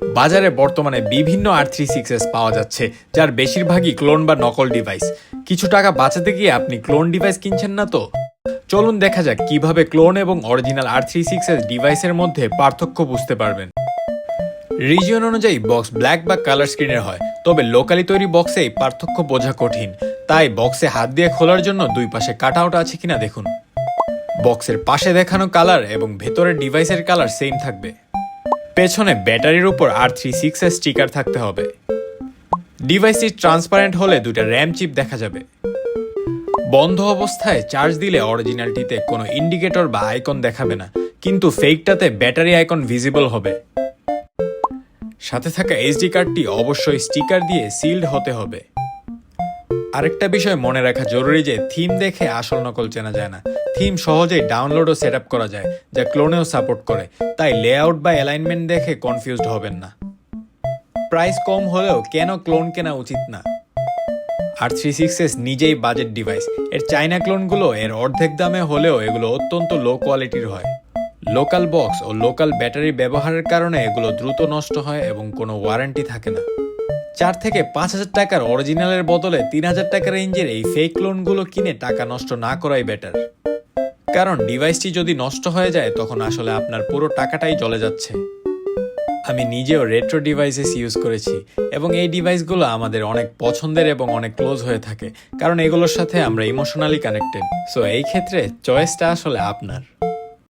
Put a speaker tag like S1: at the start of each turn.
S1: বাজারে বর্তমানে বিভিন্ন R36s পাওয়া যাচ্ছে, যার বেশিরভাগই ক্লোন বা নকল ডিভাইস। কিছু টাকা বাঁচাতে গিয়ে আপনি ক্লোন ডিভাইস কিনছেন না তো? চলুন দেখা যাক কিভাবে ক্লোন এবং অরিজিনাল R36s ডিভাইসের মধ্যে পার্থক্য বুঝতে পারবেন। রিজিয়ন অনুযায়ী বক্স ব্ল্যাক বা কালার স্ক্রিনের হয়, তবে লোকালি তৈরি বক্সেই পার্থক্য বোঝা কঠিন। তাই বক্সে হাত দিয়ে খোলার জন্য দুই পাশে কাট আউট আছে কিনা দেখুন। বক্সের পাশে দেখানো কালার এবং ভেতরের ডিভাইসের কালার সেম থাকবে। পেছনে ব্যাটারির উপর R36s স্টিকার থাকতে হবে। ডিভাইসটি ট্রান্সপারেন্ট হলে দুইটা র্যাম চিপ দেখা যাবে। বন্ধ অবস্থায় চার্জ দিলে অরিজিনালটিতে কোনো ইন্ডিকেটর বা আইকন দেখাবে না, কিন্তু ফেকটাতে ব্যাটারি আইকন ভিজিবল হবে। সাথে থাকা এসডি কার্ডটি অবশ্যই স্টিকার দিয়ে সিলড হতে হবে। আরেকটা বিষয় মনে রাখা জরুরি যে থিম দেখে আসল নকল চেনা যায় না। থিম সহজেই ডাউনলোড ও সেট আপ করা যায়, যা ক্লোনেও সাপোর্ট করে। তাই লেআউট বা অ্যালাইনমেন্ট দেখে কনফিউজড হবেন না। প্রাইস কম হলেও কেন ক্লোন কেনা উচিত না? R36s নিজেই বাজেট ডিভাইস। এর চাইনা ক্লোনগুলো এর অর্ধেক দামে হলেও এগুলো অত্যন্ত লো কোয়ালিটির হয়। লোকাল বক্স ও লোকাল ব্যাটারি ব্যবহারের কারণে এগুলো দ্রুত নষ্ট হয় এবং কোনো ওয়ারেন্টি থাকে না। 4 থেকে 5,000 টাকার অরিজিনালের বদলে 3,000 টাকা রেঞ্জের এই ফেক ক্লোনগুলো কিনে টাকা নষ্ট না করাই বেটার। কারণ ডিভাইসটি যদি নষ্ট হয়ে যায় তখন আসলে আপনার পুরো টাকাটাই জ্বলে যাচ্ছে। আমি নিজেও রেট্রো ডিভাইসেস ইউজ করেছি এবং এই ডিভাইসগুলো আমাদের অনেক পছন্দের এবং অনেক ক্লোজ হয়ে থাকে, কারণ এগুলোর সাথে আমরা ইমোশনালি কানেক্টেড। সো এই ক্ষেত্রে চয়েসটা আসলে আপনার।